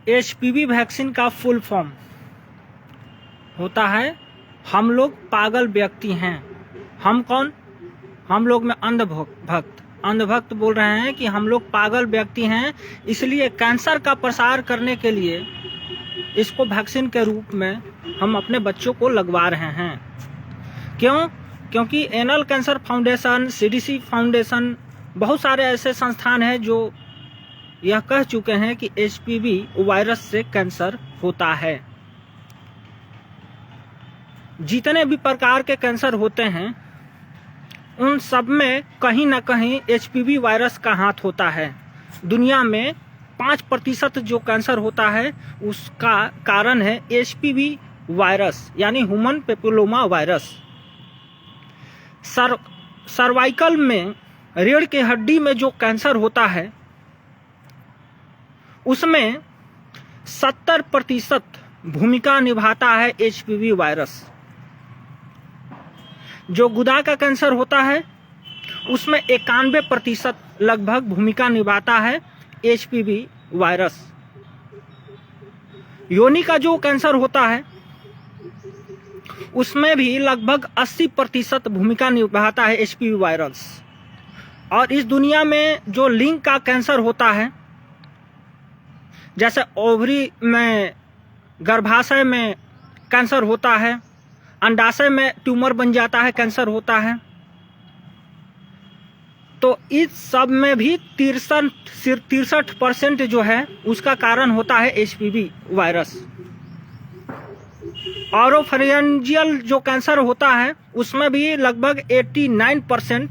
HPV vaccine का full form होता है हम लोग पागल व्यक्ति हैं। हम कौन? हम लोग में अंधभक्त बोल रहे हैं कि हम लोग पागल व्यक्ति हैं, इसलिए कैंसर का प्रसार करने के लिए इसको वैक्सीन के रूप में हम अपने बच्चों को लगवा रहे हैं। क्यों? क्योंकि anal cancer foundation, CDC foundation, बहुत सारे ऐसे संस्थान हैं जो यह कह चुके हैं कि एचपीवी वायरस से कैंसर होता है। जितने भी प्रकार के कैंसर होते हैं उन सब में कहीं ना कहीं एचपीवी वायरस का हाथ होता है। दुनिया में 5% जो कैंसर होता है उसका कारण है एचपीवी वायरस, यानी ह्यूमन पेपिलोमा वायरस। सर्वाइकल में, रीढ़ की हड्डी में जो कैंसर होता है उसमें 70% भूमिका निभाता है एचपीवी वायरस। जो गुदा का कैंसर होता है उसमें 91% लगभग भूमिका निभाता है एचपीवी वायरस। योनि का जो कैंसर होता है उसमें भी लगभग 80% भूमिका निभाता है एचपीवी वायरस। और इस दुनिया में जो लिंग का कैंसर होता है, जैसे ओवरी में, गर्भाशय में कैंसर होता है, अंडाशय में ट्यूमर बन जाता है, कैंसर होता है, तो इस सब में भी 63% जो है उसका कारण होता है एचपीवी वायरस। ऑरोफैरिंजियल जो कैंसर होता है उसमें भी लगभग 89%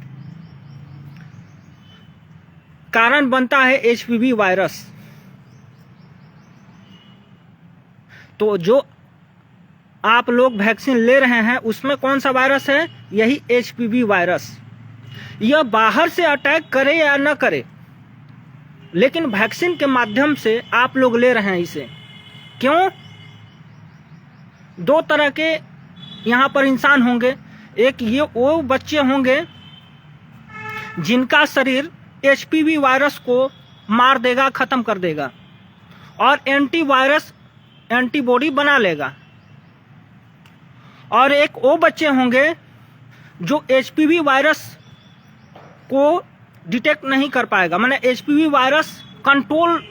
कारण बनता है एचपीवी वायरस। तो जो आप लोग वैक्सीन ले रहे हैं उसमें कौन सा वायरस है? यही एचपीवी वायरस। यह बाहर से अटैक करे या न करे, लेकिन वैक्सीन के माध्यम से आप लोग ले रहे हैं इसे। क्यों? दो तरह के यहाँ पर इंसान होंगे। एक ये वो बच्चे होंगे जिनका शरीर एचपीवी वायरस को मार देगा, खत्म कर देगा और एंटीवायरस एंटीबॉडी बना लेगा। और एक वो बच्चे होंगे जो एचपीवी वायरस को डिटेक्ट नहीं कर पाएगा, माने एचपीवी वायरस कंट्रोल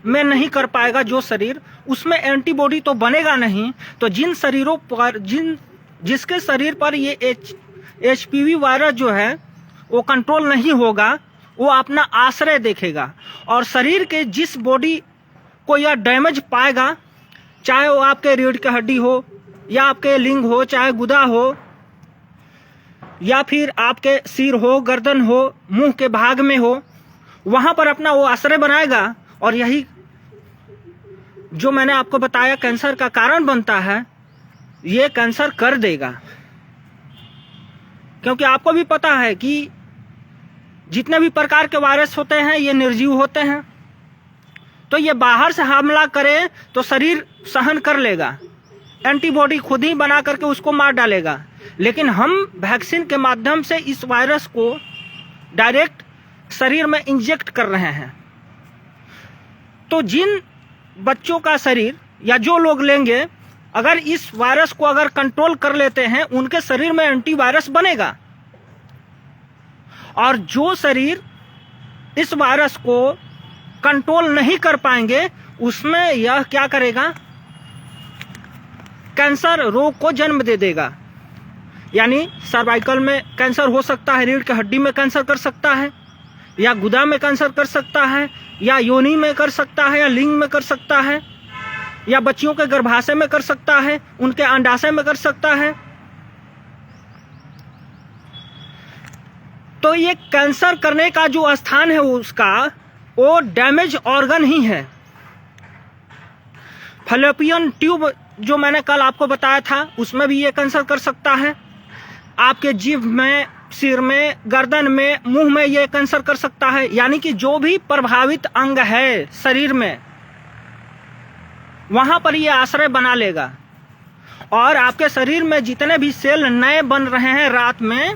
में नहीं कर पाएगा। जो शरीर, उसमें एंटीबॉडी तो बनेगा नहीं, तो जिन शरीरों पर जिसके शरीर पर ये एचपीवी वायरस जो है वो कंट्रोल नहीं होगा, वो अपना आश्रय देखेगा और शरीर के जिस बॉडी को यह डैमेज पाएगा, चाहे वो आपके रीढ़ की हड्डी हो या आपके लिंग हो, चाहे गुदा हो या फिर आपके सिर हो, गर्दन हो, मुंह के भाग में हो, वहां पर अपना वो आश्रय बनाएगा और यही जो मैंने आपको बताया कैंसर का कारण बनता है, ये कैंसर कर देगा। क्योंकि आपको भी पता है कि जितने भी प्रकार के वायरस होते हैं ये निर्जीव होते हैं, तो ये बाहर से हमला करे तो शरीर सहन कर लेगा, एंटीबॉडी खुद ही बना करके उसको मार डालेगा। लेकिन हम वैक्सीन के माध्यम से इस वायरस को डायरेक्ट शरीर में इंजेक्ट कर रहे हैं। तो जिन बच्चों का शरीर या जो लोग लेंगे, अगर इस वायरस को अगर कंट्रोल कर लेते हैं, उनके शरीर में एंटीवायरस बनेगा। और जो शरीर इस वायरस को कंट्रोल नहीं कर पाएंगे, उसमें यह क्या करेगा? कैंसर रोग को जन्म दे देगा। यानी सर्वाइकल में कैंसर हो सकता है, रीढ़ की हड्डी में कैंसर कर सकता है, या गुदा में कैंसर कर सकता है, या योनि में कर सकता है, या लिंग में कर सकता है, या बच्चियों के गर्भाशय में कर सकता है, उनके अंडाशय में कर सकता है। तो ये कैंसर करने का जो स्थान है उसका, वो डैमेज ऑर्गन ही है। फैलोपियन ट्यूब जो मैंने कल आपको बताया था, उसमें भी ये कैंसर कर सकता है। आपके जीभ में, सिर में, गर्दन में, मुंह में ये कैंसर कर सकता है। यानी कि जो भी प्रभावित अंग है शरीर में, वहां पर ये आश्रय बना लेगा। और आपके शरीर में जितने भी सेल नए बन रहे हैं रात में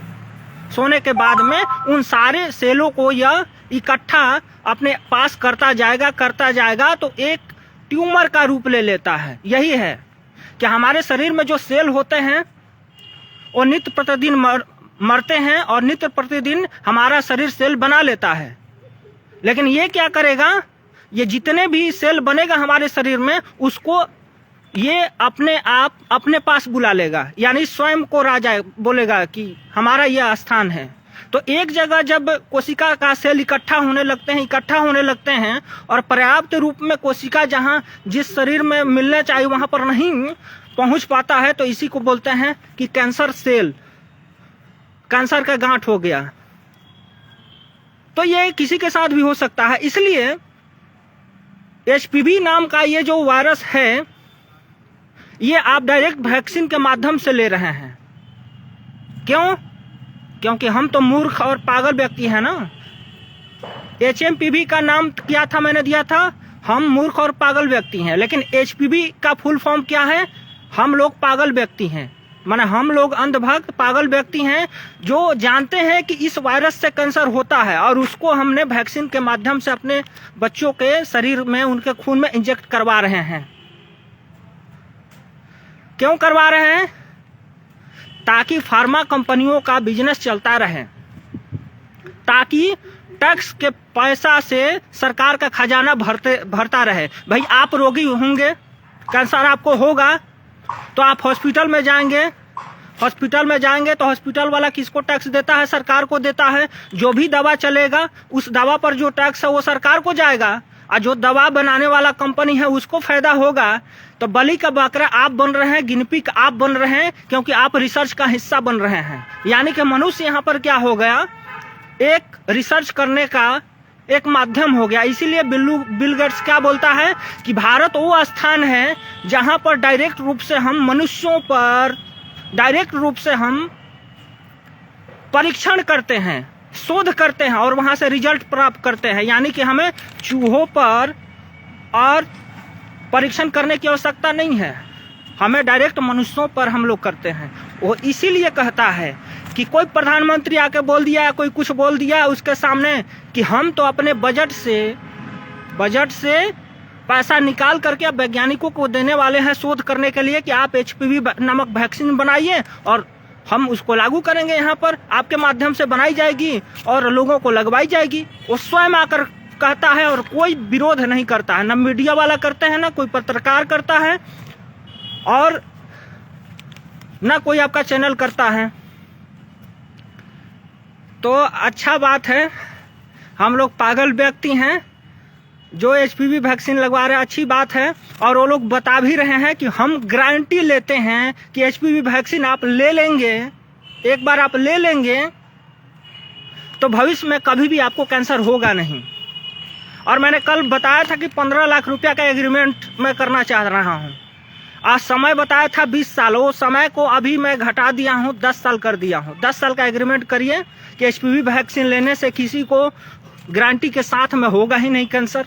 सोने के बाद में, उन सारे सेलों को यह इकट्ठा अपने पास करता जाएगा। तो एक ट्यूमर का रूप ले लेता है। यही है कि हमारे शरीर में जो सेल होते हैं वो नित्य प्रतिदिन मरते हैं और नित्य प्रतिदिन हमारा शरीर सेल बना लेता है। लेकिन ये क्या करेगा, ये जितने भी सेल बनेगा हमारे शरीर में उसको ये अपने आप अपने पास बुला लेगा, यानी स्वयं को राजा बोलेगा कि हमारा यह स्थान है। तो एक जगह जब कोशिका का सेल इकट्ठा होने लगते हैं और पर्याप्त रूप में कोशिका जहां जिस शरीर में मिलने चाहिए वहां पर नहीं पहुंच पाता है, तो इसी को बोलते हैं कि कैंसर सेल, कैंसर का गांठ हो गया। तो ये किसी के साथ भी हो सकता है। इसलिए HPV नाम का ये जो वायरस है ये आप डायरेक्ट वैक्सीन के माध्यम से ले रहे हैं। क्यों? क्योंकि हम तो मूर्ख और पागल व्यक्ति हैं ना। HMPV का नाम क्या था, मैंने दिया था हम मूर्ख और पागल व्यक्ति हैं। लेकिन HPV का फुल फॉर्म क्या है, हम लोग पागल व्यक्ति हैं, माने हम लोग अंधभक्त पागल व्यक्ति हैं जो जानते हैं कि इस वायरस से कैंसर होता है और उसको हमने वैक्सीन के माध्यम से अपने बच्चों के शरीर में उनके खून में इंजेक्ट करवा रहे हैं। क्यों करवा रहे हैं? ताकि फार्मा कंपनियों का बिजनेस चलता रहे, ताकि टैक्स के पैसा से सरकार का खजाना भरता रहे। भाई आप रोगी होंगे, कैंसर आपको होगा तो आप हॉस्पिटल में जाएंगे तो हॉस्पिटल वाला किसको टैक्स देता है? सरकार को देता है। जो भी दवा चलेगा उस दवा पर जो टैक्स है वो सरकार को जाएगा और जो दवा बनाने वाला कंपनी है उसको फायदा होगा। तो बलि का बकरा आप बन रहे हैं, गिनपी आप बन रहे हैं, क्योंकि आप रिसर्च का हिस्सा बन रहे हैं। यानी कि मनुष्य यहाँ पर क्या हो गया, एक रिसर्च करने का एक माध्यम हो गया। इसीलिए बिल गेट्स क्या बोलता है कि भारत वो स्थान है जहां पर डायरेक्ट रूप से हम मनुष्यों पर डायरेक्ट रूप से हम परीक्षण करते हैं, शोध करते हैं और वहां से रिजल्ट प्राप्त करते हैं। यानी कि हमें चूहों पर और परीक्षण करने की आवश्यकता नहीं है, हमें डायरेक्ट मनुष्यों पर हम लोग करते हैं। वो इसीलिए कहता है कि कोई प्रधानमंत्री आके बोल दिया, कोई कुछ बोल दिया उसके सामने कि हम तो अपने बजट से पैसा निकाल करके वैज्ञानिकों को देने वाले हैं शोध करने के लिए कि आप HPV नामक वैक्सीन बनाइए और हम उसको लागू करेंगे, यहाँ पर आपके माध्यम से बनाई जाएगी और लोगों को लगवाई जाएगी। वो स्वयं आकर कहता है और कोई विरोध नहीं करता है, ना मीडिया वाला करते हैं, ना कोई पत्रकार करता है और ना कोई आपका चैनल करता है। तो अच्छा बात है, हम लोग पागल व्यक्ति हैं जो HPV वैक्सीन लगवा रहे हैं, अच्छी बात है। और वो लोग बता भी रहे हैं कि हम गारंटी लेते हैं कि HPV वैक्सीन आप ले लेंगे, एक बार आप ले लेंगे तो भविष्य में कभी भी आपको कैंसर होगा नहीं। और मैंने कल बताया था कि 15 लाख रुपया का एग्रीमेंट मैं करना चाह रहा हूँ। आज समय बताया था 20 साल, वो समय को अभी मैं घटा दिया हूँ, 10 साल कर दिया हूँ। 10 साल का एग्रीमेंट करिए कि HPV वैक्सीन लेने से किसी को गारंटी के साथ में होगा ही नहीं कैंसर।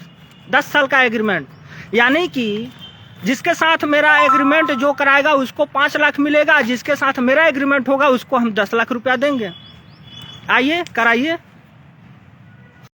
10 साल का एग्रीमेंट, यानी कि जिसके साथ मेरा एग्रीमेंट जो कराएगा उसको 5 लाख मिलेगा, जिसके साथ मेरा एग्रीमेंट होगा उसको हम 10 लाख रुपया देंगे। आइए कराइए।